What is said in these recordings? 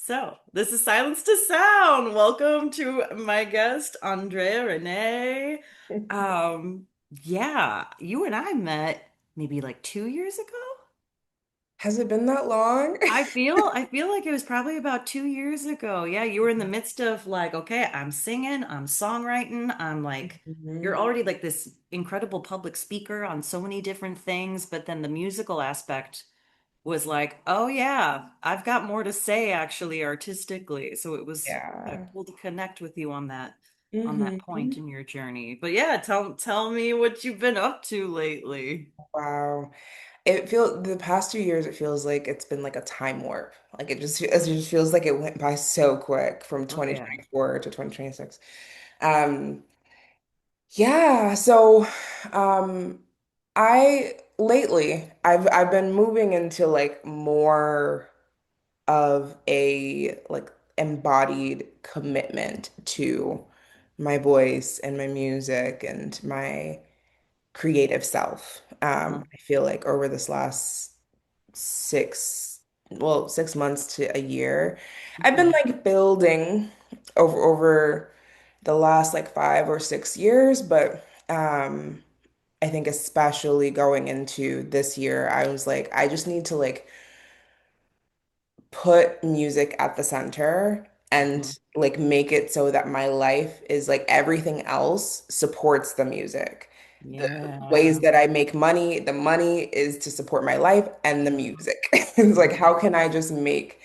So, this is Silence to Sound. Welcome to my guest, Andréa Ranae. Um, yeah, you and I met maybe like 2 years ago. Has it been that long? I feel like it was probably about 2 years ago. Yeah, you were in the midst of like, okay, I'm singing, I'm songwriting, I'm like, you're Mhm. already like this incredible public speaker on so many different things, but then the musical aspect was like, oh yeah, I've got more to say actually artistically. So it was kind of Yeah. cool to connect with you on that point hmm in your journey. But yeah, tell me what you've been up to lately. Wow. The past 2 years, it feels like it's been like a time warp. Like it just feels like it went by so quick from Oh yeah. 2024 to 2026. Yeah, so um I lately I've been moving into like more of a like embodied commitment to my voice and my music and my creative self. Uh-huh. I feel like over this last 6 months to a year, I've been Okay. like building over the last like 5 or 6 years, but I think especially going into this year, I was like, I just need to like put music at the center Mhm. and like make it so that my life is like everything else supports the music. The ways Yeah. that I make money, the money is to support my life and the Mhm. music. It's like, Mhm. how can I just make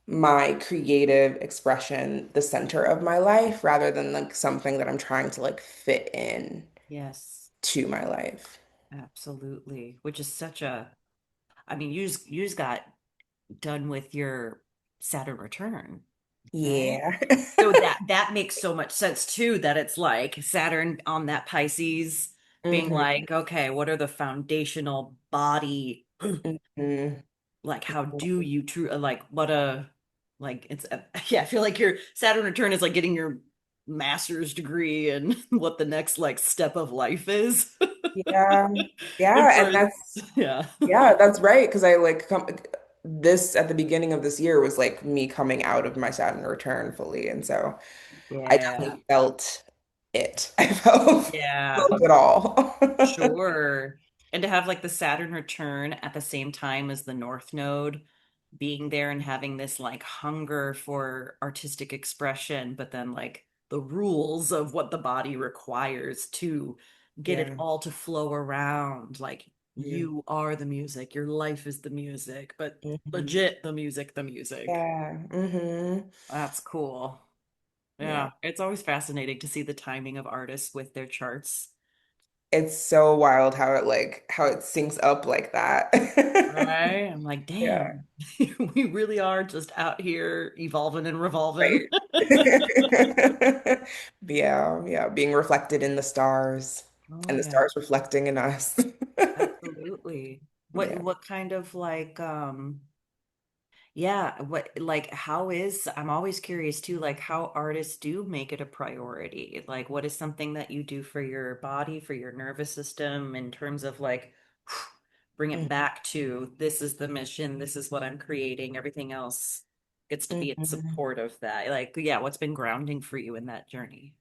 my creative expression the center of my life rather than like something that I'm trying to like fit in Yes, to my life? absolutely. Which is such a, I mean, you just got done with your Saturn return, right? Yeah. So that makes so much sense too, that it's like Saturn on that Pisces being hmm like, okay, what are the foundational body, hmm like how do you true like what a like it's yeah, I feel like your Saturn return is like getting your master's degree and what the next like step of life is. Yeah. And Yeah, for and that's yeah. yeah, that's right. Because I like come this at the beginning of this year was like me coming out of my Saturn return fully. And so I Yeah. definitely felt it. I Yeah. felt it all. Sure. And to have like the Saturn return at the same time as the North Node being there and having this like hunger for artistic expression, but then like the rules of what the body requires to get it Yeah. all to flow around. Like Mhm. you are the music, your life is the music, but Mhm. legit the music, the music. Yeah. That's cool. Yeah. Yeah, it's always fascinating to see the timing of artists with their charts. It's so wild how it syncs up like that. Right? I'm like, Yeah. damn, we really are just out here evolving and revolving. Right. Yeah, yeah, being reflected in the stars Oh and the yeah, stars reflecting in us. absolutely. What Yeah. what kind of like yeah, what like how is I'm always curious too, like how artists do make it a priority. Like what is something that you do for your body, for your nervous system in terms of like bring it Mhm. back to this is the mission, this is what I'm creating, everything else gets to be in Mhm. support of that. Like, yeah, what's been grounding for you in that journey?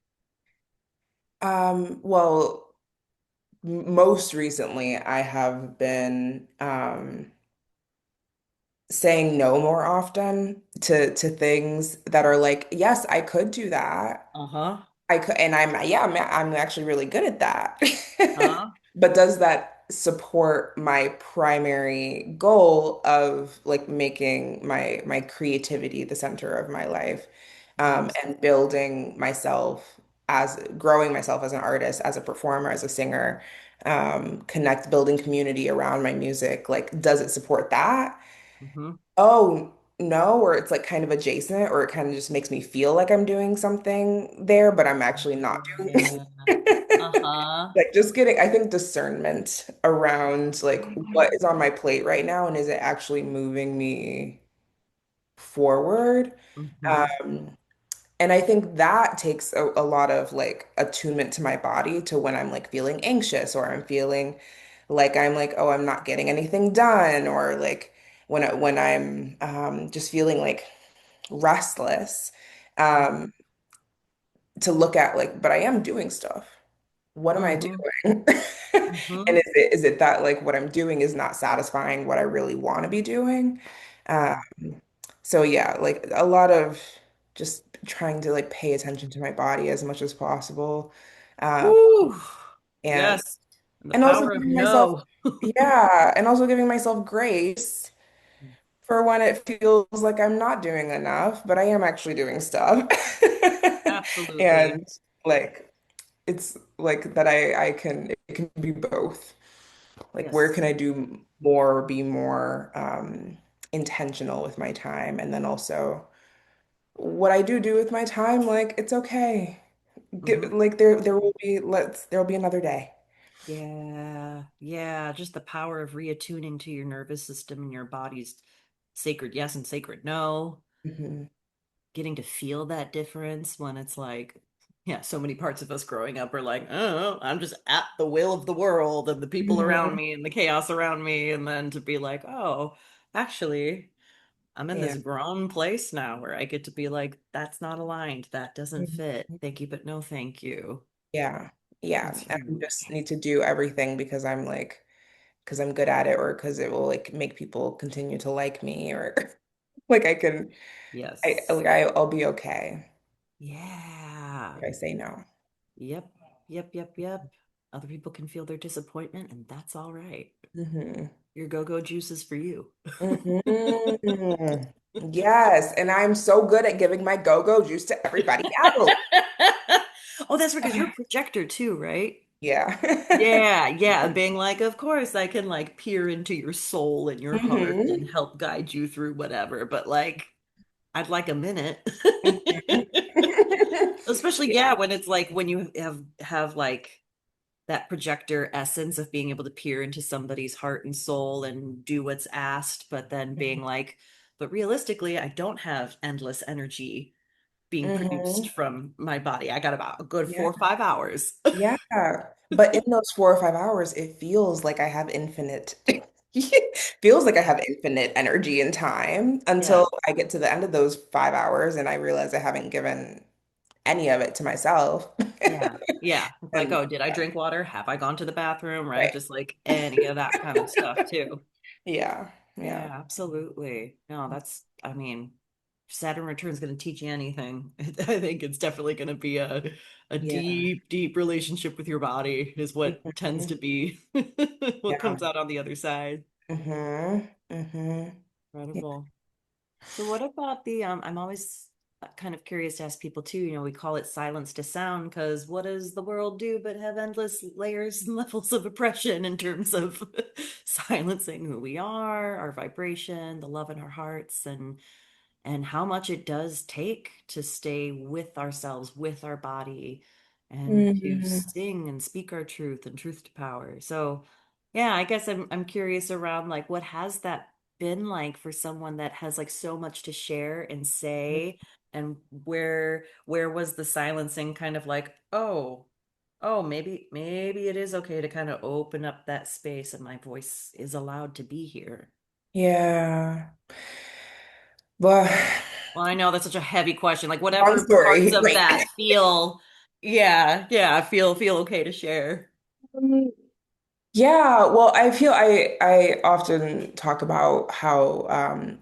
Well, most recently I have been saying no more often to things that are like, yes, I could do that. Uh-huh. I could, and I'm actually really good at that. Huh? But does that support my primary goal of like making my creativity the center of my life, Yes. and building myself as growing myself as an artist, as a performer, as a singer, building community around my music? Like, does it support that? Mm-hmm. Oh, no, or it's like kind of adjacent, or it kind of just makes me feel like I'm doing something there, but I'm actually not doing. Yeah. Uh-huh. Like just getting, I think discernment around like what is on my plate right now and is it actually moving me forward? Mm-hmm. Um, and I think that takes a lot of like attunement to my body to when I'm like feeling anxious or I'm feeling like I'm like, oh, I'm not getting anything done, or like when I'm just feeling like restless um, to look at like, but I am doing stuff. What am I Mm-hmm. doing? Mm-hmm. And is it that like what I'm doing is not satisfying what I really want to be doing? Um, Yeah. so yeah, like a lot of just trying to like pay attention to my body as much as possible. Um, Woo. and Yes. And the and also power of giving myself, no. yeah, and also giving myself grace for when it feels like I'm not doing enough, but I am actually doing stuff. Absolutely. And like it's like that I can it can be both. Like where Yes. can I do more, be more intentional with my time? And then also what I do with my time, like it's okay. Mm-hmm. Like there'll be another day. Yeah. Yeah. Just the power of reattuning to your nervous system and your body's sacred yes and sacred no. Hmm. Getting to feel that difference when it's like, yeah, so many parts of us growing up are like, oh, I'm just at the will of the world and the people around Hmm. me and the chaos around me. And then to be like, oh, actually, I'm in Yeah. this grown place now where I get to be like, that's not aligned. That doesn't fit. Mhm. Thank you, but no thank you. Yeah. Yeah. It's I just huge. need to do everything because I'm good at it or because it will like make people continue to like me or like Yes. I'll be okay Yeah. if I say no. Yep. Yep. Yep. Yep. Other people can feel their disappointment, and that's all right. Hmm. Your go-go juice is for you. Hmm. Yes, and I'm so good at giving my go-go juice to everybody else. Oh, that's because you're a projector too, right? Yeah. Yeah, yeah. Being like, of course, I can like peer into your soul and your heart and Hmm. help guide you through whatever, but like, I'd like a minute. Hmm. Especially, yeah, Yeah. when it's like when you have like that projector essence of being able to peer into somebody's heart and soul and do what's asked, but then being like, but realistically, I don't have endless energy being produced Hmm. from my body. I got about a good Yeah. 4 or 5 hours. Yeah. But in those 4 or 5 hours, it feels like I have infinite, feels like I Yeah. have infinite energy and time Yeah. until I get to the end of those 5 hours and I realize I haven't given any of it to myself. Yeah. Yeah. It's like, And oh, did I drink water? Have I gone to the bathroom? Right. right. Just like any of that kind of stuff too. Yeah. Yeah. Yeah, absolutely. No, that's, I mean, Saturn return is going to teach you anything. I think it's definitely going to be a Yeah. deep, deep relationship with your body is what tends Mhm. to be what Yeah. comes out on the other side. Hmm. Hmm. Yeah. Incredible. So what about the I'm always kind of curious to ask people too, we call it silence to sound because what does the world do but have endless layers and levels of oppression in terms of silencing who we are, our vibration, the love in our hearts, and how much it does take to stay with ourselves, with our body, and to Hmm. sing and speak our truth and truth to power. So, yeah, I guess I'm curious around like what has that been like for someone that has like so much to share and say, and where was the silencing kind of like, oh, maybe it is okay to kind of open up that space and my voice is allowed to be here. Yeah. Well, Well, I know that's such a heavy question. Like long whatever parts story. of Like, that feel, yeah, yeah, feel okay to share. yeah, well, I feel I often talk about how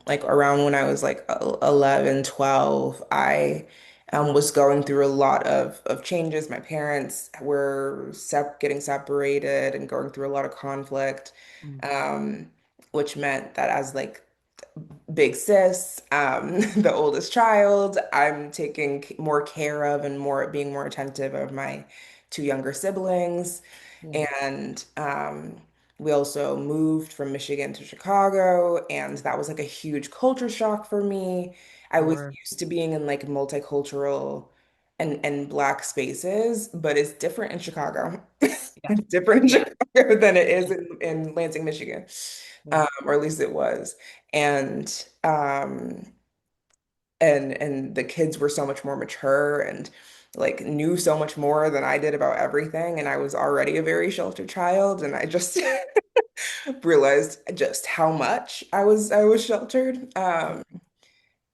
like around when I was like 11, 12, I was going through a lot of changes. My parents were getting separated and going through a lot of conflict, Mm, um, which meant that as like big sis, the oldest child, I'm taking more care of and more being more attentive of my two younger siblings. yeah. And we also moved from Michigan to Chicago, and that was like a huge culture shock for me. I was Sure. used to being in like multicultural and black spaces, but it's different in Chicago. Yeah. It's different in Yeah. Chicago than it is Yeah. in Lansing, Michigan, Yeah. or at least it was. And and the kids were so much more mature and like knew so much more than I did about everything. And I was already a very sheltered child, and I just realized just how much I was sheltered.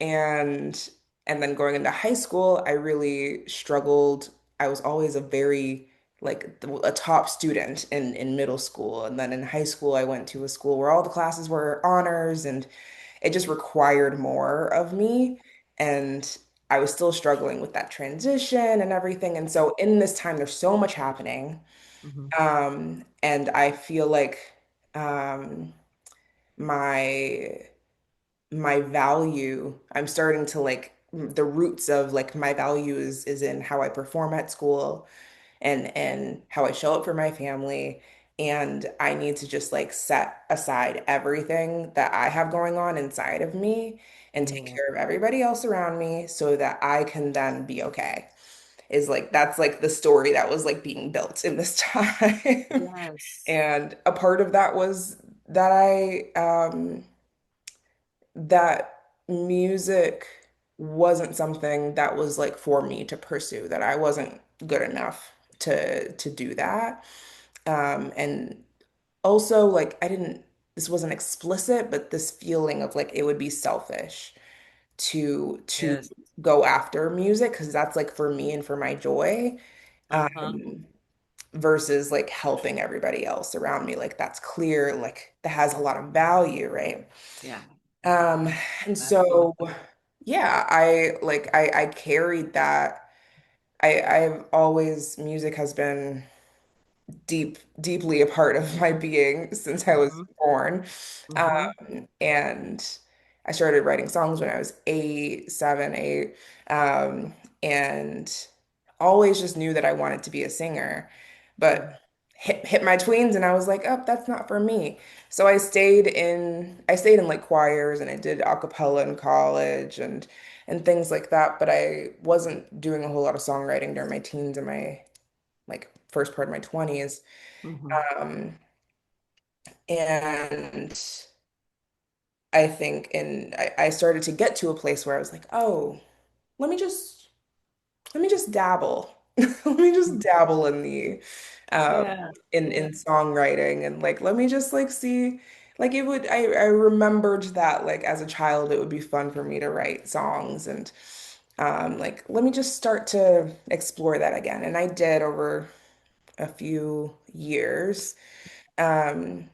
and and then going into high school, I really struggled. I was always a very like a top student in middle school, and then in high school, I went to a school where all the classes were honors, and it just required more of me. And I was still struggling with that transition and everything. And so in this time, there's so much happening. Hmm. And I feel like um, my my value, I'm starting to like the roots of like my value is in how I perform at school and how I show up for my family. And I need to just like set aside everything that I have going on inside of me and take Yeah. care of everybody else around me so that I can then be okay. Is like that's like the story that was like being built in this time. Yes. And a part of that was that that music wasn't something that was like for me to pursue, that I wasn't good enough to do that. And also like I didn't this wasn't explicit, but this feeling of like it would be selfish to Yes. go after music because that's like for me and for my joy, Uh-huh. versus like helping everybody else around me. Like that's clear, like that has a lot of value, right? Yeah. Um, and Exactly. so yeah, I carried that. I've always music has been deeply a part of my being since I was Hmm. born. Hmm. And I started writing songs when I was 8, 7, 8, and always just knew that I wanted to be a singer. But hit my tweens and I was like, oh, that's not for me. So I stayed in like choirs and I did a cappella in college and things like that, but I wasn't doing a whole lot of songwriting during my teens and my like first part of my 20s. Hmm. Um, and I think I started to get to a place where I was like, oh, let me just let me just dabble. Let me just dabble in the Yeah. in songwriting and like let me just like see like it would I remembered that like as a child it would be fun for me to write songs and like let me just start to explore that again. And I did over a few years. Um,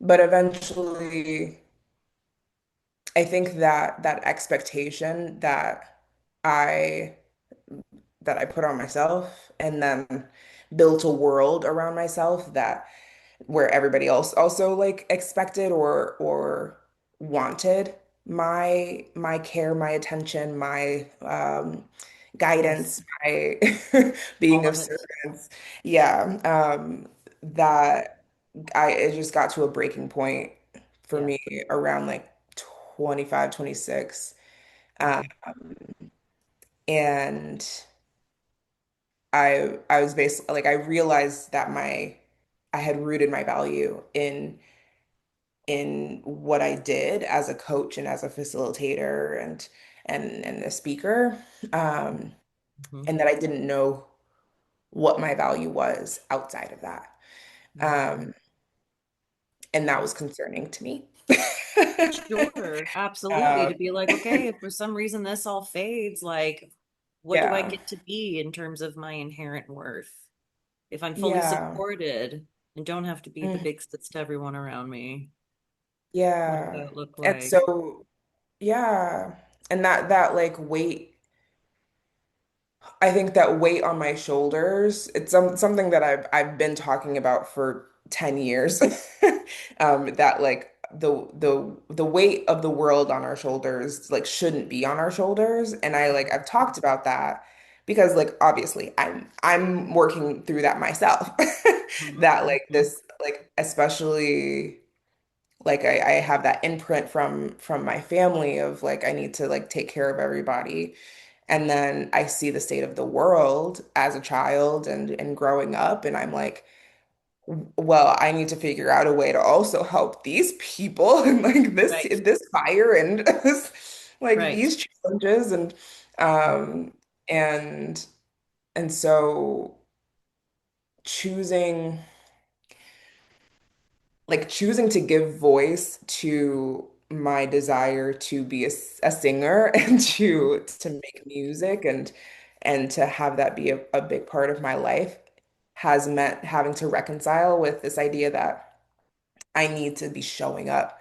but eventually I think that that expectation I that I put on myself and then built a world around myself that where everybody else also like expected or wanted my care, my attention, my Yes. guidance, my being All of of it. service. Yeah, that it just got to a breaking point for Yeah. me around like 25, 26. Um, Hmm. and I was basically like I realized that my I had rooted my value in what I did as a coach and as a facilitator and a speaker, um, Hmm. and that I didn't know what my value was outside of that, um, and that was concerning to me. Sure, absolutely. Um, To be like, okay, if for some reason this all fades, like, what do I yeah, get to be in terms of my inherent worth? If I'm fully yeah, supported and don't have to be the mm, big sis to everyone around me, what does yeah, that look and like? so yeah, and that like weight. I think that weight on my shoulders, it's something that I've been talking about for 10 years. That like the weight of the world on our shoulders like shouldn't be on our shoulders. And I've talked about that because like obviously I'm working through that myself. Mhm, That like mhm. this like especially like I have that imprint from my family of like I need to like take care of everybody. And then I see the state of the world as a child and growing up, and I'm like, well, I need to figure out a way to also help these people and like Right, this fire and like right. these challenges um and and so choosing choosing to give voice to my desire to be a singer and to make music and to have that be a big part of my life has meant having to reconcile with this idea that I need to be showing up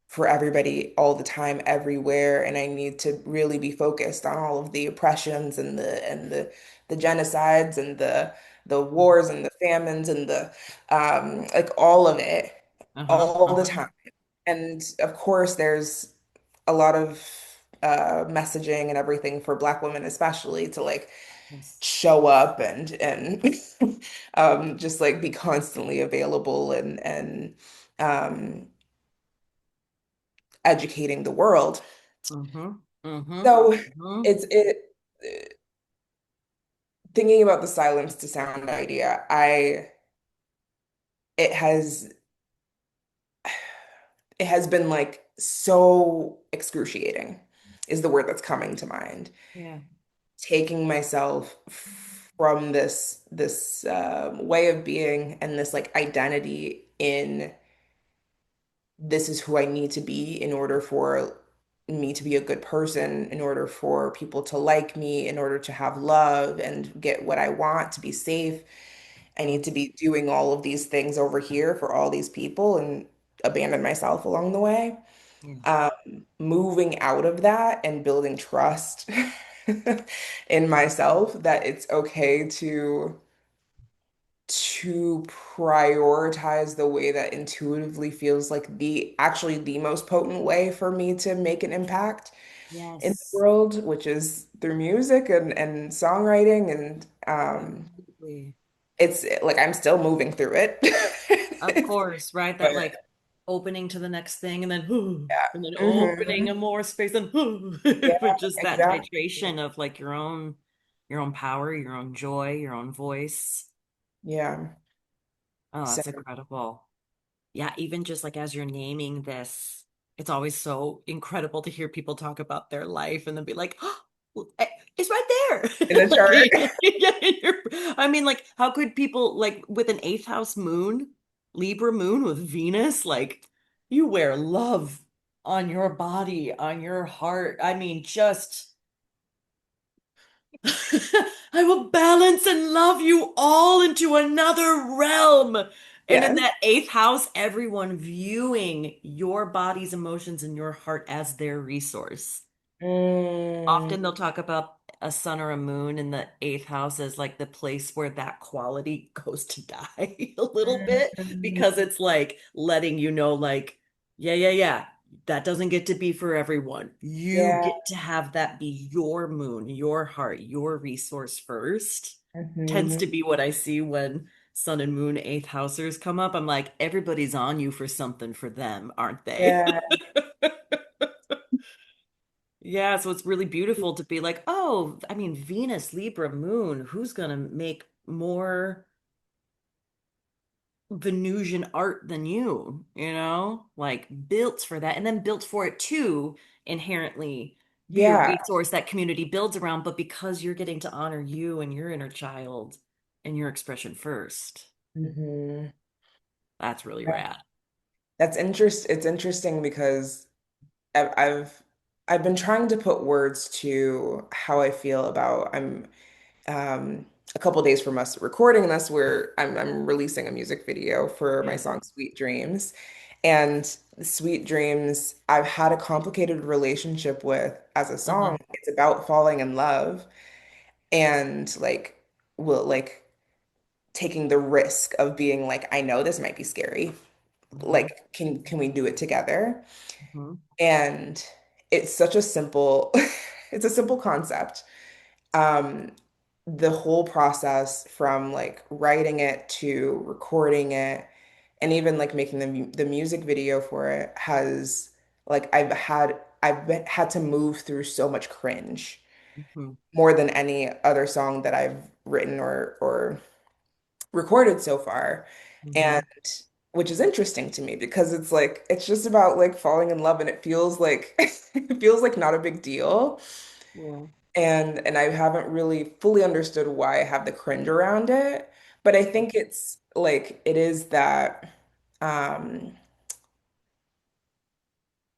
for everybody all the time, everywhere, and I need to really be focused on all of the oppressions and the genocides and the wars and the famines and the like all of it Uh-huh. all the Uh-huh. time. And of course, there's a lot of messaging and everything for Black women, especially to like Yes. show up and just like be constantly available and um, educating the world. Mm-hmm. Mm-hmm. So Mm-hmm. it's it thinking about the silence to sound idea, I it has it has been like so excruciating is the word that's coming to mind. Yeah. Taking myself from this way of being and this like identity in this is who I need to be in order for me to be a good person, in order for people to like me, in order to have love and get what I want, to be safe. I need to be doing all of these things over here for all these people and abandon myself along the way. Yeah. Moving out of that and building trust in myself that it's okay to prioritize the way that intuitively feels like the actually the most potent way for me to make an impact in the Yes. world, which is through music and songwriting and Absolutely. it's like I'm still moving through it. Of course, right? But That like opening to the next thing and then yeah. and then opening a Hmm. more space and Yeah, but just that exactly. titration of like your own power, your own joy, your own voice. Yeah. Oh, So that's incredible. Yeah, even just like as you're naming this, it's always so incredible to hear people talk about their life and then be like, oh, well, it's right in there. the Like, chart. yeah, I mean, like, how could people like with an eighth house moon, Libra moon with Venus, like you wear love on your body, on your heart. I mean, just I will balance and love you all into another realm. And in Yes. that eighth house, everyone viewing your body's emotions and your heart as their resource. Mm, Often they'll talk about a sun or a moon in the eighth house as like the place where that quality goes to die a little bit because mm, it's like letting you know, like, yeah, that doesn't get to be for everyone. You yeah. get to have that be your moon, your heart, your resource first. Tends Hmm. to be what I see when sun and moon eighth housers come up. I'm like, everybody's on you for something for them, aren't they? Yeah. Yeah, so it's really beautiful to be like, oh, I mean, Venus, Libra, Moon, who's gonna make more Venusian art than you, you know? Like built for that, and then built for it to inherently be a Yeah. resource that community builds around, but because you're getting to honor you and your inner child and your expression first, Hmm. that's really rad. It's interesting because I've, I've I've been trying to put words to how I feel about I'm um a couple days from us recording this where I'm releasing a music video for my Yeah. song Sweet Dreams. And Sweet Dreams, I've had a complicated relationship with as a Uh-huh. song. It's about falling in love and like will like taking the risk of being like, I know this might be scary. Hmm. Like, can we do it together? Hmm. And it's such a simple, it's a simple concept. Um, the whole process from like writing it to recording it and even like making the music video for it has like had to move through so much cringe Hmm. more than any other song that I've written or recorded so far. Hmm. And which is interesting to me because it's like it's just about like falling in love and it feels like it feels like not a big deal. Yeah. And I haven't really fully understood why I have the cringe around it. But I think it's like it is that um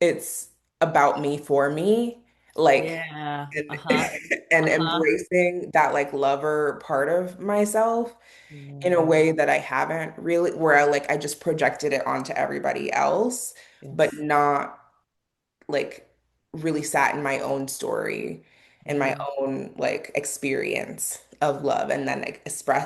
it's about me for me, like Yeah. and Uh-huh. and Uh-huh. embracing that like lover part of myself in a Yeah. way that I haven't really, where I just projected it onto everybody else, but Yes. not like really sat in my own story and my Yeah. own like experience of love, and then like,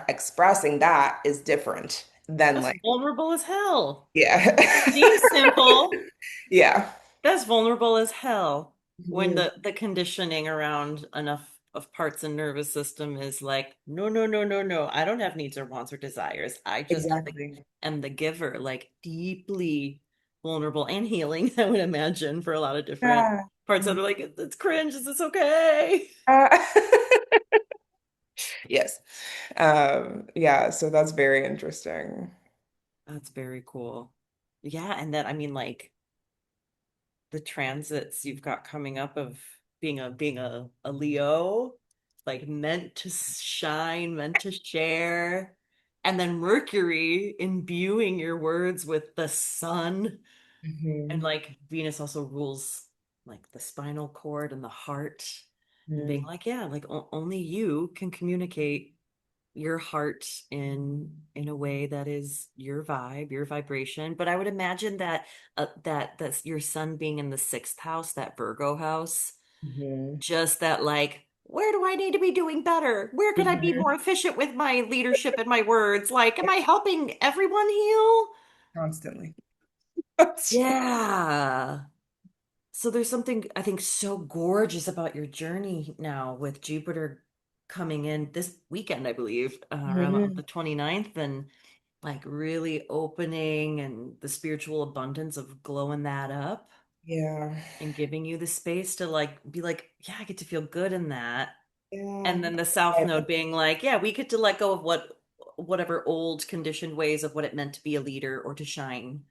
expressing that is different than That's like vulnerable as hell. yeah. Seems simple. Yeah. That's vulnerable as hell when Mhm. the conditioning around enough of parts and nervous system is like, no, no, no, no, no. I don't have needs or wants or desires. I just Exactly. am the giver, like deeply vulnerable and healing, I would imagine, for a lot of different Yeah. parts that are like, it's cringe, is this okay? Uh, yes. Yeah, so that's very interesting. That's very cool. Yeah, and then I mean like the transits you've got coming up of being a Leo, like meant to shine, meant to share, and then Mercury imbuing your words with the sun, and Hmm. like Venus also rules like the spinal cord and the heart, and being Hmm. like, yeah, like only you can communicate your heart in a way that is your vibe, your vibration. But I would imagine that that's your sun being in the sixth house, that Virgo house, Hmm. just that like, where do I need to be doing better? Where could I be Hmm. more efficient with my leadership and my words? Like, am I helping everyone heal? Constantly. Yeah. So there's something I think so gorgeous about your journey now with Jupiter coming in this weekend, I believe, around the Hmm. 29th, and like really opening and the spiritual abundance of glowing that up Yeah. and giving you the space to like be like, yeah, I get to feel good in that. Yeah. And then the South Node being like, yeah, we get to let go of whatever old conditioned ways of what it meant to be a leader or to shine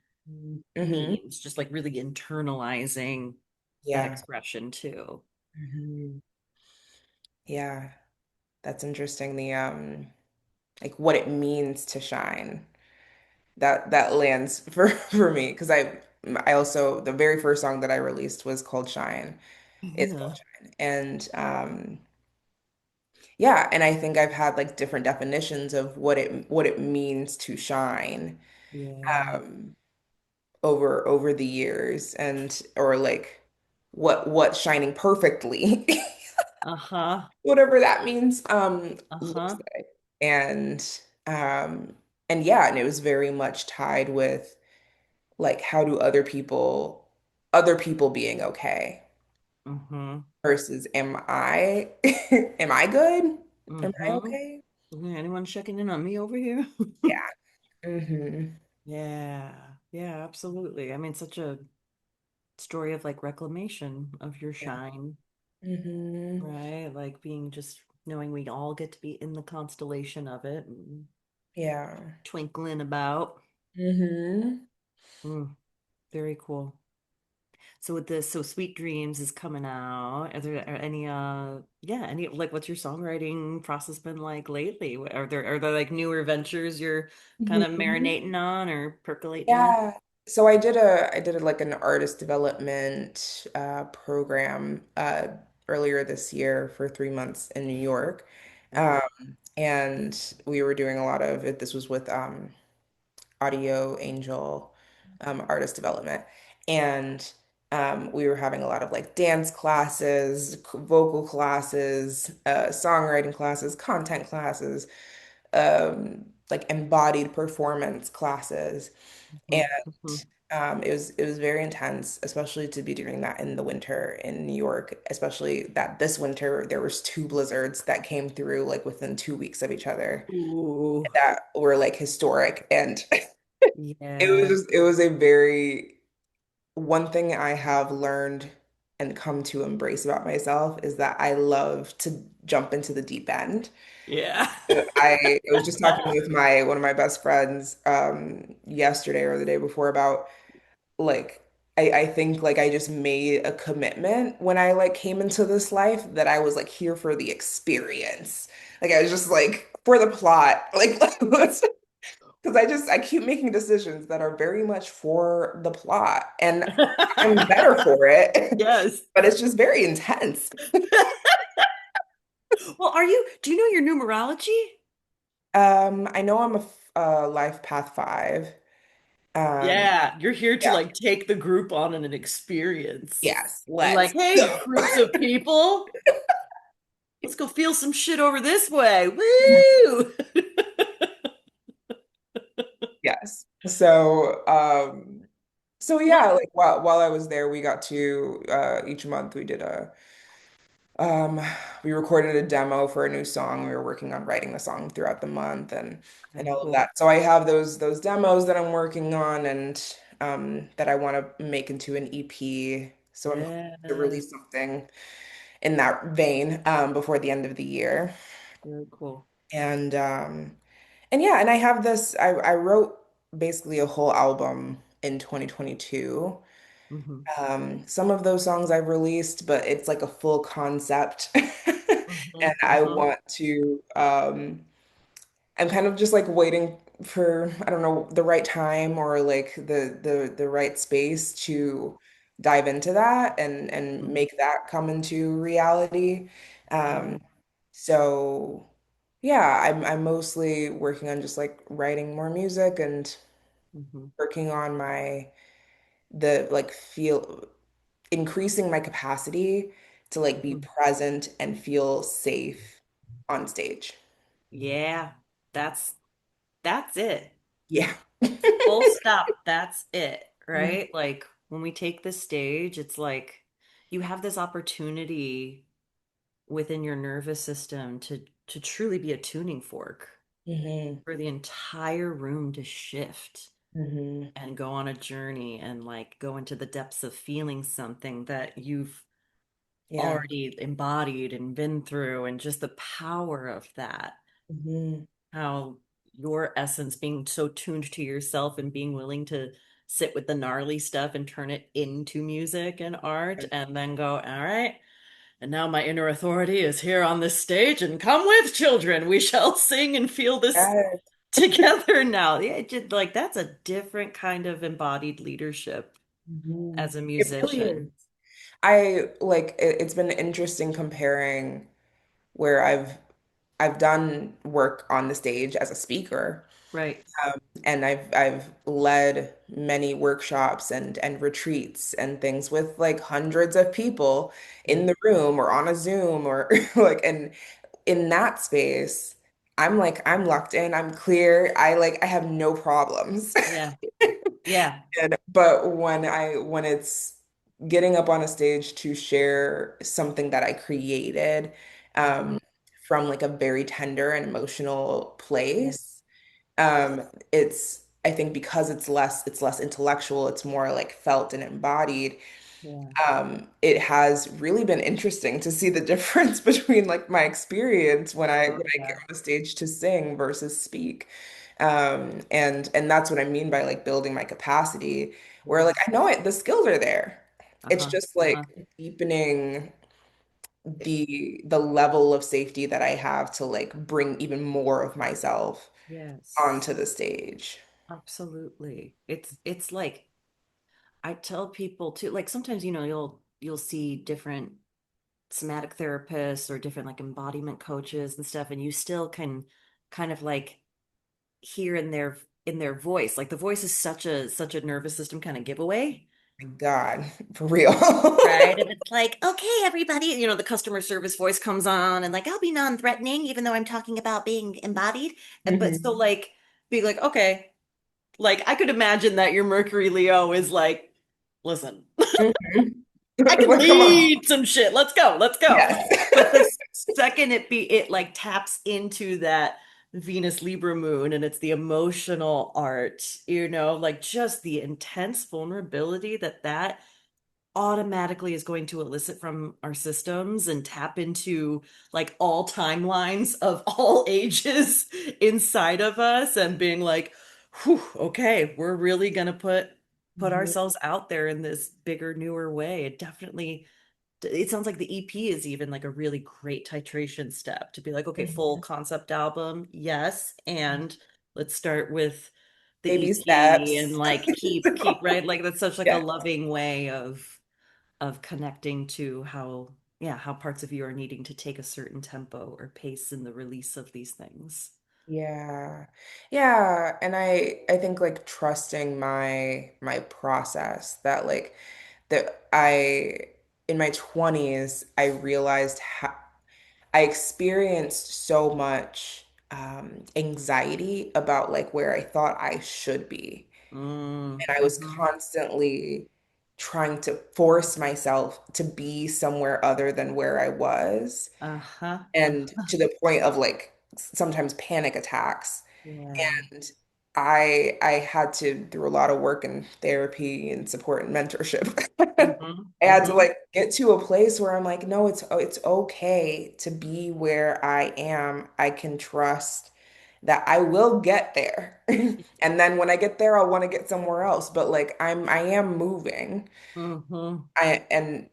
Hmm. means, just like really internalizing that Yeah. expression too. Hmm. Yeah. That's interesting. The like what it means to shine. That lands for me because I also, the very first song that I released was called Shine. It's called Yeah. Shine. And yeah, and I think I've had like different definitions of what it means to shine Yeah. um over the years, and or like what shining perfectly Uh-huh. whatever that means looks Uh-huh. like. Um and yeah, and it was very much tied with like how do other people being okay Mm-hmm. versus am I am I good? Am I Mm-hmm. okay? Yeah, anyone checking in on me over here? Yeah. Hmm. Yeah. Yeah, absolutely. I mean, such a story of like reclamation of your Yeah. shine, Hmm. right? Like being just knowing we all get to be in the constellation of it and Yeah. twinkling about. Hmm. Mm, very cool. So with this, so Sweet Dreams is coming out. Are any yeah, any like what's your songwriting process been like lately? Are there like newer ventures you're kind of Hmm. marinating on or percolating on? Yeah. So I did like an artist development program earlier this year for 3 months in New York. Oh, Um, and we were doing a lot of it. This was with Audio Angel artist development. And we were having a lot of like dance classes, vocal classes, songwriting classes, content classes, like embodied performance classes. And mhm, mhm. it was very intense, especially to be doing that in the winter in New York, especially that this winter there was two blizzards that came through like within 2 weeks of each other Ooh, that were like historic. And yeah, it was a very, one thing I have learned and come to embrace about myself is that I love to jump into the deep end. yeah. I was just talking with my one of my best friends yesterday or the day before about like I think like I just made a commitment when I like came into this life that I was like here for the experience. Like I was just like for the plot. Like let's because I keep making decisions that are very much for the plot, and I'm better for it, Yes. but it's just very intense. Well, do you know your numerology? I know I'm life path 5. Um, Yeah, you're here to yeah, like take the group on an experience. yes, You're let's like, hey, go. groups of people, let's go feel some shit over this way. Woo! Yes. So Well, yeah, like while I was there, we got to each month we did a um we recorded a demo for a new song. We were working on writing the song throughout the month and okay, all of cool. that. So I have those demos that I'm working on and that I want to make into an EP. So I'm hoping to Yes, release something in that vein before the end of the year. very cool. And and yeah, and I have this I wrote basically a whole album in 2022. Hmm. Some of those songs I've released, but it's like a full concept. Hmm. And I Hmm. want to I'm kind of just like waiting for, I don't know, the right time or like the right space to dive into that and Hmm. make that come into reality. Yeah. Um, so yeah, I'm mostly working on just like writing more music and Hmm. working on the like feel increasing my capacity to like be Hmm. present and feel safe on stage. Yeah, that's that's it. Yeah. Full stop. That's it, right? Like when we take the stage, it's like you have this opportunity within your nervous system to truly be a tuning fork Hmm. for the entire room to shift Hmm. and go on a journey and like go into the depths of feeling something that you've Yeah. already embodied and been through, and just the power of that, Hmm. how your essence being so tuned to yourself and being willing to sit with the gnarly stuff and turn it into music and art and then go, all right, and now my inner authority is here on this stage, and come with children, we shall sing and feel this Yes. together now. Yeah, it just, like that's a different kind of embodied leadership Mhm. as a It really is. musician. I like it's been interesting comparing where I've done work on the stage as a speaker. Right. And I've led many workshops and retreats and things with like hundreds of people Yeah. in the room or on a Zoom or like and in that space, I'm like I'm locked in, I'm clear. I have no problems. Yeah. Yeah. And but when it's getting up on a stage to share something that I created Mhm. um from like a very tender and emotional Yeah. place, it's I think because it's less intellectual, it's more like felt and embodied. Yeah. It has really been interesting to see the difference between like my experience Oh, when I get yeah. on the stage to sing versus speak. And that's what I mean by like building my capacity, where like Yes. I know the skills are there. It's Uh-huh. just Uh-huh. like deepening the level of safety that I have to like bring even more of myself Yes. onto the stage. Absolutely. It's like I tell people too, like sometimes, you'll see different somatic therapists or different like embodiment coaches and stuff, and you still can kind of like hear in their voice. Like the voice is such a nervous system kind of giveaway. My God, for real. Right. And it's like, okay, everybody, the customer service voice comes on and like, I'll be non-threatening, even though I'm talking about being embodied. But so Mhm. like, be like, okay, like I could imagine that your Mercury Leo is like, listen, Mhm. I can Like, come on. lead some shit. Let's go. Let's go. But Yes. the second it like taps into that Venus Libra moon and it's the emotional art, like just the intense vulnerability that automatically is going to elicit from our systems and tap into like all timelines of all ages inside of us, and being like, whew, okay, we're really gonna put Mhm. ourselves out there in this bigger, newer way. It sounds like the EP is even like a really great titration step to be like, okay, full concept album, yes, and let's start with the Baby EP and steps. like keep right. Like that's such like a Yeah. loving way of connecting to how, yeah, how parts of you are needing to take a certain tempo or pace in the release of these things. Yeah. Yeah. And I think like trusting my process that like that I in my 20s I realized how I experienced so much anxiety about like where I thought I should be. Mm, And I was hmm. constantly trying to force myself to be somewhere other than where I was. Uh-huh. And to the point of like sometimes panic attacks. Yeah. And I had to, through a lot of work and therapy and support and mentorship, Hmm. I had to Hmm. like get to a place where I'm like, no, it's okay to be where I am. I can trust that I will get there. And then when I get there, I'll want to get somewhere else. But like I am moving. Hmm. And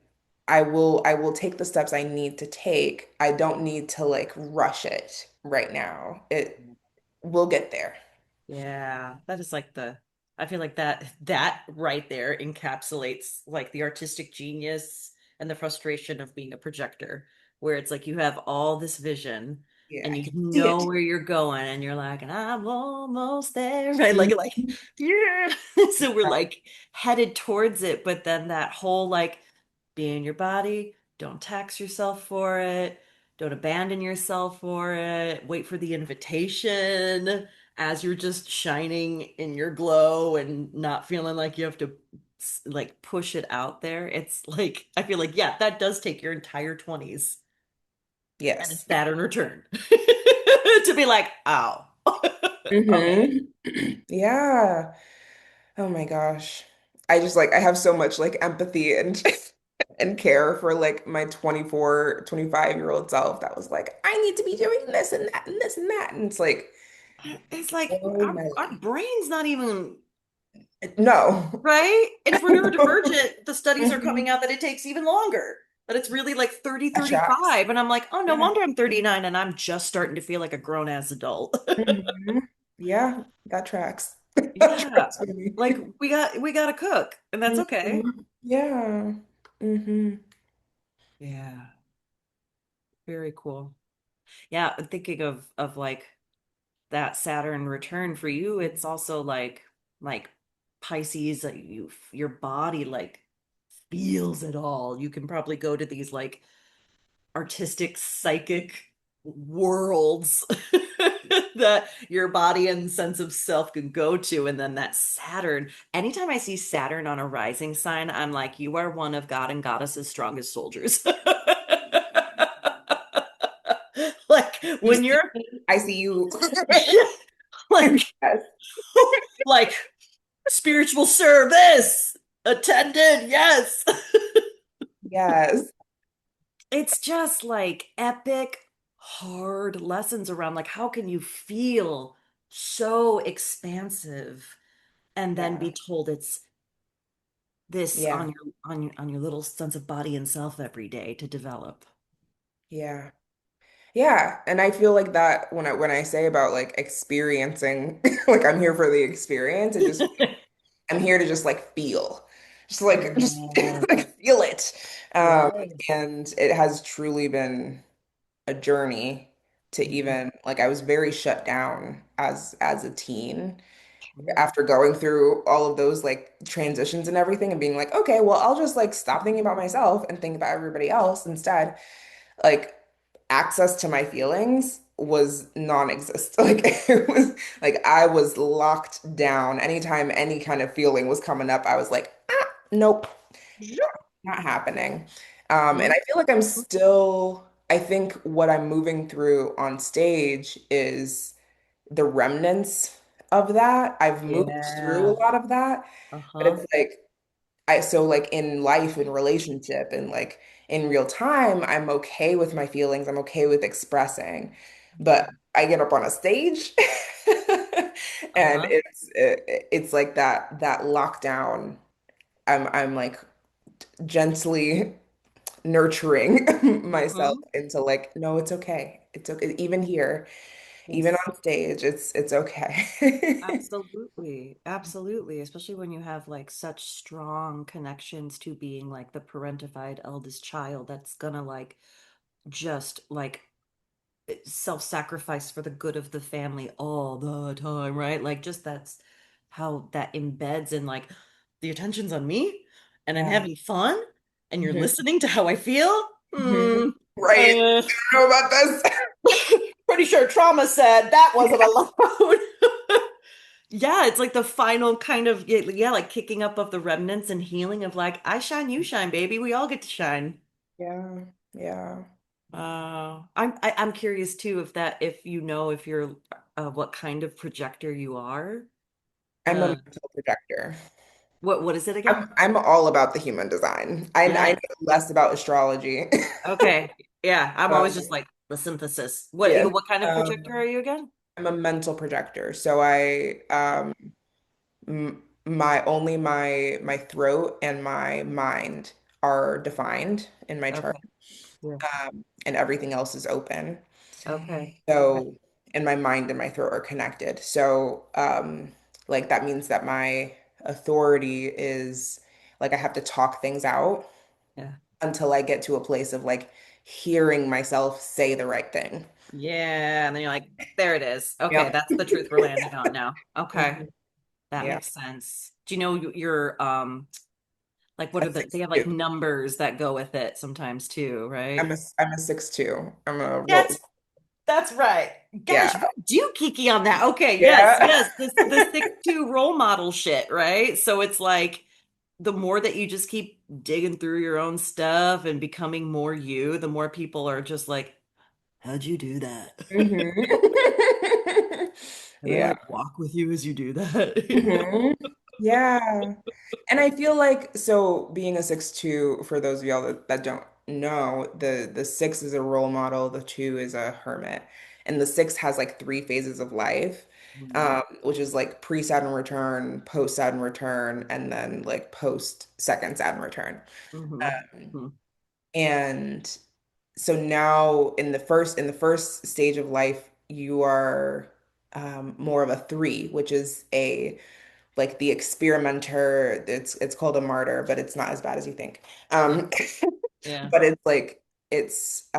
I will take the steps I need to take. I don't need to like rush it right now. It will get there. Yeah, that is like the, I feel like that right there encapsulates like the artistic genius and the frustration of being a projector, where it's like you have all this vision Yeah, and I you can see know it. where you're going and you're like, and I'm almost there, right? Like, Mhm. yeah. So we're like headed towards it, but then that whole like be in your body, don't tax yourself for it, don't abandon yourself for it, wait for the invitation as you're just shining in your glow and not feeling like you have to like push it out there. It's like I feel like, yeah, that does take your entire 20s and a Yes. Saturn return to be like, oh. Okay. hmm Yeah. Oh my gosh. I just like I have so much like empathy and and care for like my 24, 25-year-old self that was like, I need to be doing this and that and this and that. And it's like, It's like oh my our life. brain's not even No. right. And if we're neurodivergent, the studies are coming Mhm. out that it takes even longer. That it's really like 30, That tracks. 35. And I'm like, oh, no Yeah. wonder I'm 39 and I'm just starting to feel like a grown ass adult. Mhm. Yeah, that tracks. That Yeah. tracks with me. Like we got to cook, and that's okay. Mhm. Yeah. hmm Yeah. Very cool. Yeah, thinking of like that Saturn return for you, it's also like Pisces, like your body like feels it all. You can probably go to these like artistic psychic worlds that your body and sense of self can go to. And then that Saturn, anytime I see Saturn on a rising sign, I'm like, you are one of God and Goddess's strongest soldiers. Like You when see you're me, I see you. like Yes. like spiritual service attended, yes. Yes. It's just like epic, hard lessons around like how can you feel so expansive and then Yeah. be told it's this Yeah. on your little sense of body and self every day to develop. Yeah. Yeah. And I feel like that when I say about like experiencing, like I'm here for the experience, it just I'm here to just like feel. Just Yeah. like feel it. Um, Yes. and it has truly been a journey to Mhm. even like I was very shut down as a teen Sure. after going through all of those like transitions and everything and being like, okay, well, I'll just like stop thinking about myself and think about everybody else instead. Like access to my feelings was non-existent. Like it was like I was locked down. Anytime any kind of feeling was coming up, I was like, nope, not happening. And Mhm. I feel like I'm still, I think what I'm moving through on stage is the remnants of that. I've moved through a Yeah. lot of that, but Uh-huh. it's like so like in life and relationship and like in real time, I'm okay with my feelings. I'm okay with expressing. But I get up on a stage and Uh-huh. it's like that lockdown. I'm like gently nurturing myself Hmm. into like, no, it's okay. It's okay. Even here. Even Yes. on stage, it's okay. Absolutely. Absolutely. Especially when you have like such strong connections to being like the parentified eldest child that's gonna like just like self-sacrifice for the good of the family all the time, right? Like just that's how that embeds in like the attention's on me and I'm Yeah. having fun and you're Mhm. listening to how I feel. Mhm. Hmm. Right. uh, I don't know about this. Pretty sure trauma said that wasn't allowed. Yeah, it's like the final kind of yeah, like kicking up of the remnants and healing of like I shine, you shine, baby. We all get to shine. Yeah. Yeah. I'm curious too if you know if you're what kind of projector you are. I'm a Uh, mental projector. what is it again? I'm all about the human design. I know Yes. less about astrology. Okay. Yeah, I'm always just So, like the synthesis. yes. What kind of projector Um, are you again? I'm a mental projector. So I my only my throat and my mind are defined in my chart. Okay. Yeah. And everything else is open. Okay. Okay. So, and my mind and my throat are connected. So, like that means that my authority is like I have to talk things out Yeah. until I get to a place of like hearing myself say the right thing. Yeah, and then you're like, there it is. Okay, Yep. that's the truth we're landing on now. Okay. Mhm. That Yeah. makes sense. Do you know your like what A are they six have like two. numbers that go with it sometimes too, right? I'm a 6'2". I'm a roll. That's right. Gosh, Yeah. we're due Kiki on that. Okay, yes, Yeah. yes. This the 6'2" role model shit, right? So it's like the more that you just keep digging through your own stuff and becoming more you, the more people are just like, how'd you do that? hmm Can I Yeah. like walk with you as you do that? hmm Yeah. And I feel like so being a 6'2", for those of y'all that don't know, the six is a role model, the two is a hermit. And the six has like three phases of life, Mhm, which is like pre-Saturn return, post-Saturn return, and then like post-second Saturn return. mhm, mhm. And so now in the first stage of life, you are more of a three, which is a like the experimenter. It's called a martyr, but it's not as bad as you think. Yeah, Um, yeah, but it's like it's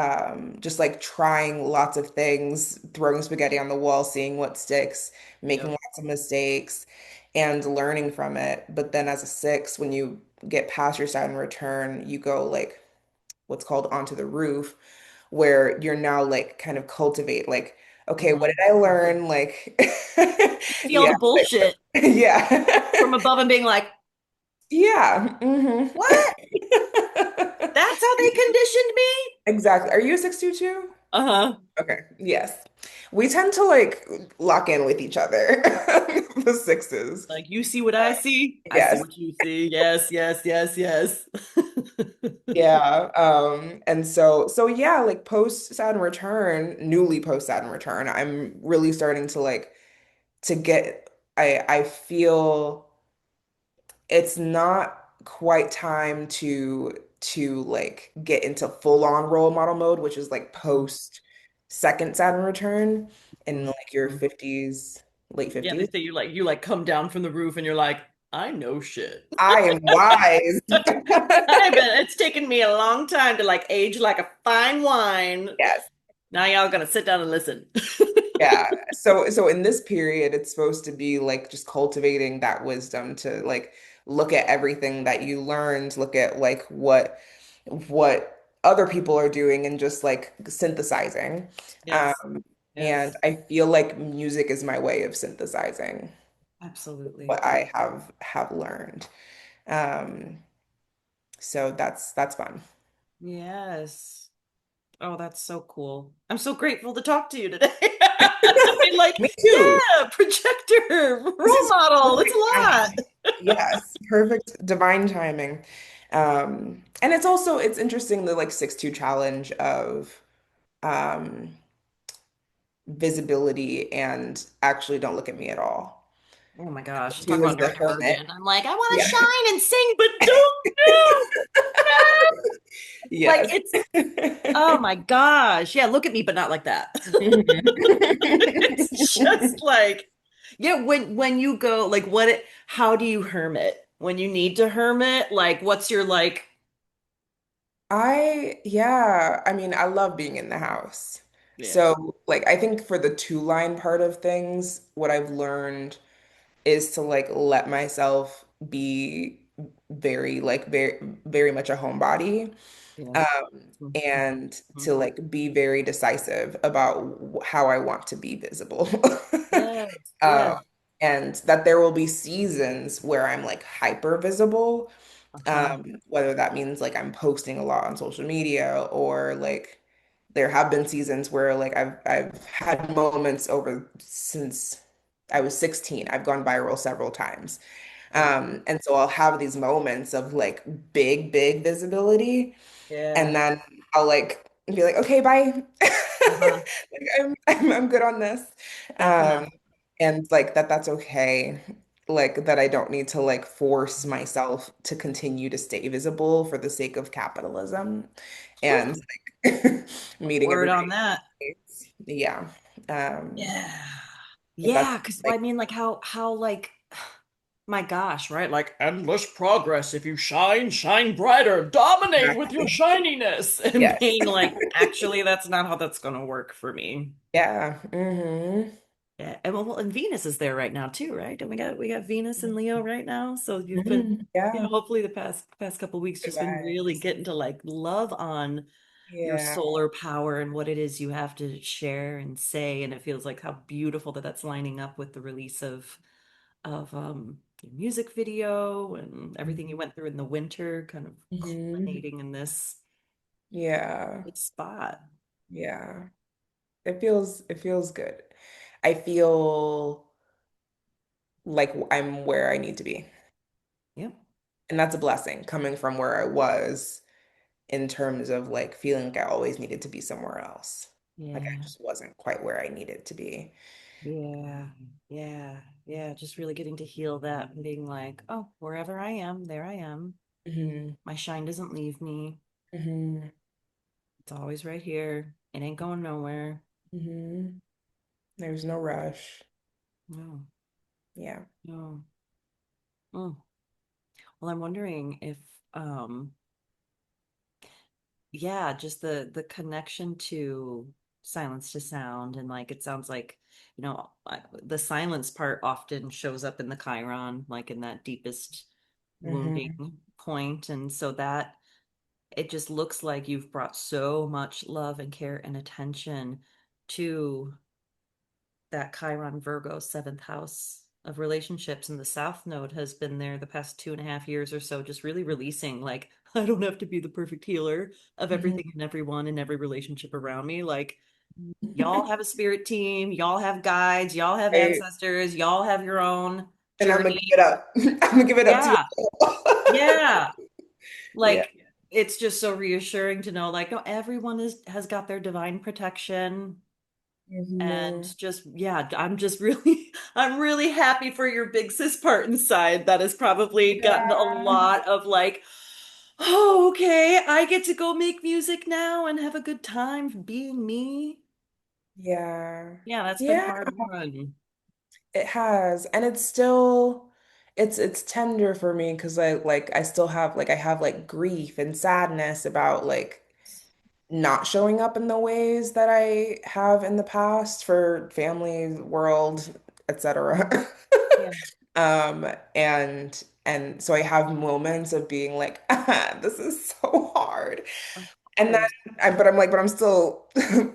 just like trying lots of things, throwing spaghetti on the wall, seeing what sticks, making yep. lots of mistakes, and learning from it. But then as a six, when you get past your Saturn return, you go like what's called onto the roof, where you're now like kind of cultivate like, okay, what Mhm. did I learn? Like, See all yeah, the bullshit yeah. from above and being like, Yeah. what? That's how they conditioned me? Exactly. Are you a 6'2" too? Uh-huh. Okay. Yes. We tend to like lock in with each other, the sixes. Like you see what I see, I see Yes. what you see. Yes, yes, yes, yes. Yeah. And so yeah, like post Saturn return, newly post Saturn return, I'm really starting to like to get I feel it's not quite time to like get into full on role model mode, which is like Mhm, post second Saturn return in mhm, like your mhm. 50s, late Yeah, they 50s. say you like come down from the roof and you're like, I know shit. I am wise. I bet it's taken me a long time to like age like a fine wine. Yes. Now y'all gonna sit down and listen. Yeah. So in this period, it's supposed to be like just cultivating that wisdom to like look at everything that you learned, look at like what other people are doing and just like synthesizing. Yes, Um, and yes, I feel like music is my way of synthesizing absolutely. what I have learned. Um, so that's fun. Yes. Oh, that's so cool. I'm so grateful to talk to you today. I mean, like, Me too. yeah, projector, This role is model. It's a perfect lot. timing. Yes, perfect divine timing. And it's also it's interesting the like 6'2" challenge of um visibility and actually don't look at me at all. Oh my gosh. Just talk Two is about the hermit. neurodivergent. I'm like, I want to Yeah. shine and sing, but don't no, no. Like Yes. it's oh my gosh. Yeah, look at me, but not like that. It's Mhm. just like, yeah, when you go, like how do you hermit? When you need to hermit, like what's your like, Yeah, I mean, I love being in the house. yeah, So, like, I think for the two-line part of things, what I've learned is to like let myself be very much a homebody, yeah. and Mhm. to like be very decisive about how I want to be visible. Yes, Um, yes. and that there will be seasons where I'm like hyper visible, Uh-huh. whether that means like I'm posting a lot on social media, or like there have been seasons where like I've had moments over since I was 16. I've gone viral several times. Yeah. And so I'll have these moments of like big visibility, and Yeah. then I'll like be like, okay, bye. Uh-huh. Like I'm good on this. That's Um, enough. and like that's okay. Like that I don't need to like force myself to continue to stay visible for the sake of capitalism Whew. and like meeting Word on everybody. that. Yeah. Um, Yeah. but that's Yeah, because I like mean, like how like my gosh, right? Like endless progress. If you shine, shine brighter, dominate with your exactly. shininess. And Yes. being like, actually, that's not how that's gonna work for me. Yeah. Hmm. Yeah, and and Venus is there right now too, right? And we got Venus and Leo right now. So you've been, Hmm. Yeah. hopefully the past couple of weeks Good just been really vibes. getting to like love on your Yeah. solar power and what it is you have to share and say. And it feels like how beautiful that that's lining up with the release of your music video and everything you went through in the winter, kind of Hmm. culminating in this Yeah. good spot. Yeah. It feels good. I feel like I'm where I need to be. Yep. And that's a blessing coming from where I was, in terms of like feeling like I always needed to be somewhere else. Like I Yeah. just wasn't quite where I needed to be. Yeah, yeah, yeah. Just really getting to heal that and being like, oh, wherever I am, there I am. Hmm. My shine doesn't leave me. Hmm. It's always right here. It ain't going nowhere. Hmm. There's no rush. No, Yeah. no. Mm. Well, I'm wondering if, um, yeah, just the connection to silence to sound and like it sounds like, the silence part often shows up in the Chiron, like in that deepest wounding Hmm. point, and so that it just looks like you've brought so much love and care and attention to that Chiron Virgo seventh house of relationships. And the South Node has been there the past 2.5 years or so, just really releasing, like, I don't have to be the perfect healer of Hmm. everything and everyone in every relationship around me. Like, y'all have a spirit team, y'all have guides, y'all have Right. ancestors, y'all have your own And I'm gonna give journey. it up. I'm gonna give it up to you. Yeah. Yeah. Yeah. Like it's just so reassuring to know like no everyone has got their divine protection and Hmm. just yeah I'm just really I'm really happy for your big sis part inside that has probably gotten a Yeah. lot of like oh okay I get to go make music now and have a good time being me. Yeah. Yeah, that's been Yeah. hard won. It has. And it's still it's tender for me because I still have like I have like grief and sadness about like not showing up in the ways that I have in the past for family, world, etc. Yeah, Um, and so I have moments of being like, this is so hard. of And then course. but I'm still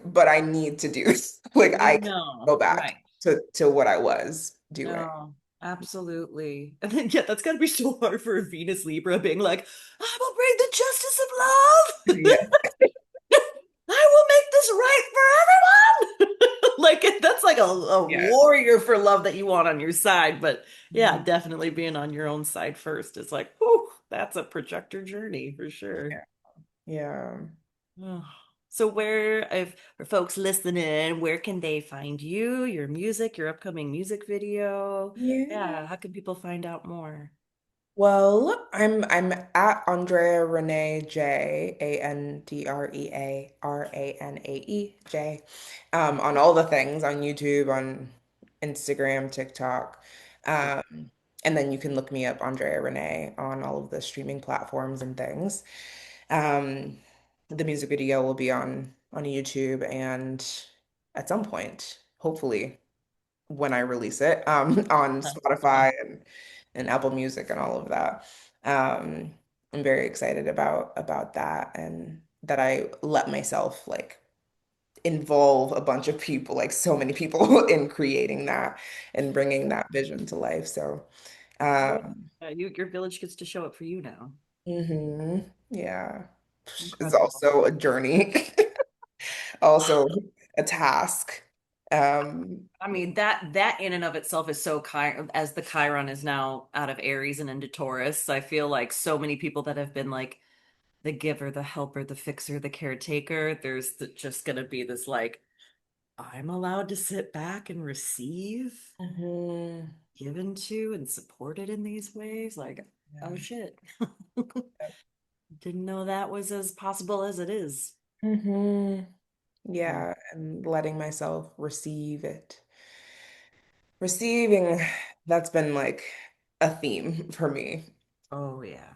but I need to do like I can No, go back right. to what I was doing. No, absolutely. And then, yeah, that's got to be so hard for a Venus Libra being like, I will bring the justice of love. Yeah. I will make this right for everyone. Like, that's like a Yes. warrior for love that you want on your side. But yeah, Mhm. definitely being on your own side first is like, whew, that's a projector journey for sure. Yeah. Yeah. Oh, So where, if for folks listening, where can they find you, your music, your upcoming music video? Yeah. Yeah, how can people find out more? Well, I'm at Andrea Renee J, Andrea J, on all the things on YouTube, on Instagram, TikTok. Um, and then you can look me up, Andrea Renee, on all of the streaming platforms and things. Um, the music video will be on YouTube and at some point, hopefully when I release it, on Spotify and Apple Music and all of that. Um, I'm very excited about that and that I let myself like involve a bunch of people, like so many people in creating that and bringing that vision to life. So, Yeah, um, your village gets to show up for you now. yeah, it's Incredible. also a journey, also a task. I mean, that in and of itself is so as the Chiron is now out of Aries and into Taurus. I feel like so many people that have been like the giver, the helper, the fixer, the caretaker, just gonna be this like, I'm allowed to sit back and receive, Mhm. given to, and supported in these ways. Like, oh Yeah. shit. Didn't know that was as possible as it is. hmm Mm. Yeah, and letting myself receive it. Receiving, that's been like a theme for me. Oh yeah.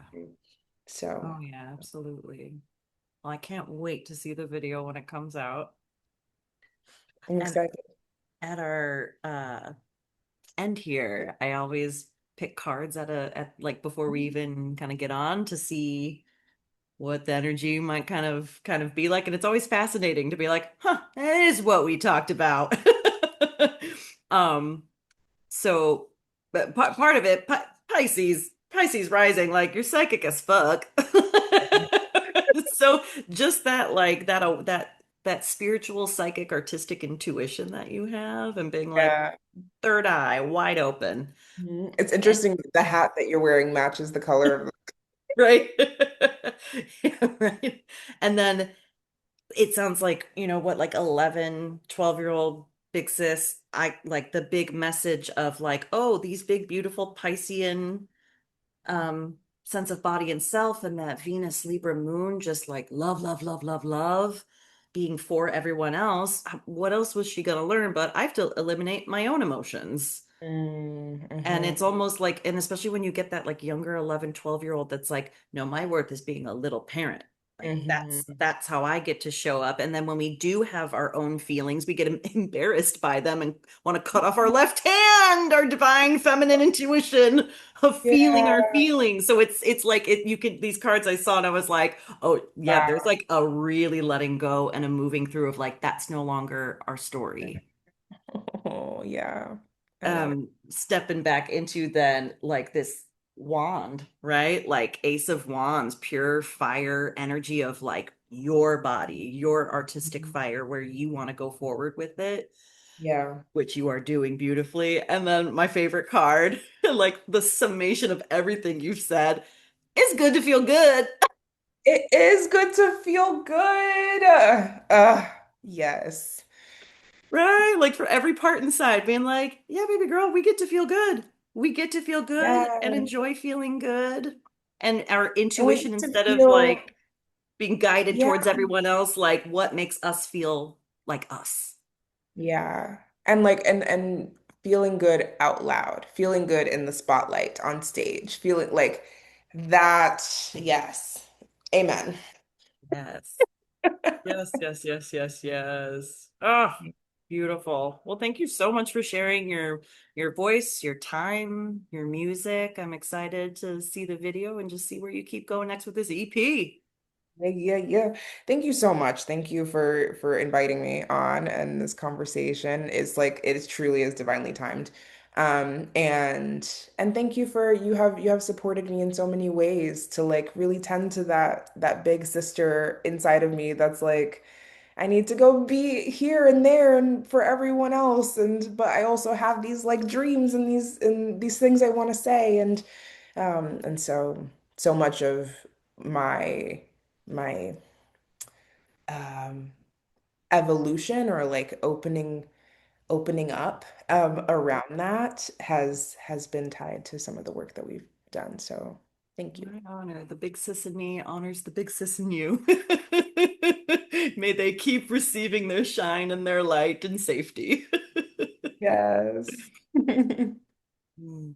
So Oh yeah, absolutely. Well, I can't wait to see the video when it comes out. I'm And excited. at our end here, I always pick cards at like before we even kind of get on to see what the energy might kind of be like. And it's always fascinating to be like, huh, that is what we talked about. um, so but part of it, Pisces rising, like you're psychic as fuck. So just that like that spiritual psychic artistic intuition that you have and being like Yeah. third eye wide open It's and interesting that the hat that you're wearing matches the color of right. Yeah, right. And then it sounds like, what, like 11, 12-year-old big sis, I like the big message of like, oh, these big, beautiful Piscean um sense of body and self, and that Venus Libra moon, just like love, love, love, love, love, being for everyone else. What else was she gonna learn? But I have to eliminate my own emotions. And Mm-hmm. it's almost like, and especially when you get that like younger 11, 12-year-old that's like, no, my worth is being a little parent. Like Hmm that's how I get to show up. And then when we do have our own feelings, we get embarrassed by them and want to cut off our left hand, our divine feminine intuition of feeling Yeah. our feelings. So it's like you could, these cards I saw and I was like, oh yeah, there's Wow. like a really letting go and a moving through of like, that's no longer our story. Oh, yeah. I love it. Stepping back into then like this wand, right? Like Ace of Wands, pure fire energy of like your body, your artistic Mhm. fire where you want to go forward with it, Yeah. which you are doing beautifully. And then my favorite card, like the summation of everything you've said, it's good to feel good. It is good to feel good. Yes. Right? Like for every part inside, being like, yeah, baby girl, we get to feel good. We get to feel good and Yeah. enjoy feeling good. And our And we intuition, get to instead of feel, like being guided yeah, towards everyone else, like what makes us feel like us. yeah. And like and feeling good out loud, feeling good in the spotlight on stage, feeling like that, yes. Amen. Yes. Yes, yes, yes, yes, yes. Oh, beautiful. Well, thank you so much for sharing your voice, your time, your music. I'm excited to see the video and just see where you keep going next with this EP. Yeah, yeah, yeah. Thank you so much. Thank you for inviting me on and this conversation. It's like it is truly is divinely timed. And thank you for you have supported me in so many ways to like really tend to that big sister inside of me that's like I need to go be here and there and for everyone else and but I also have these like dreams and these things I want to say and so much of my my um, evolution or like opening up around that has been tied to some of the work that we've done. So thank you. My honor, the big sis in me honors the big sis in you. May they keep receiving their shine and their light and safety. Yes. Mm.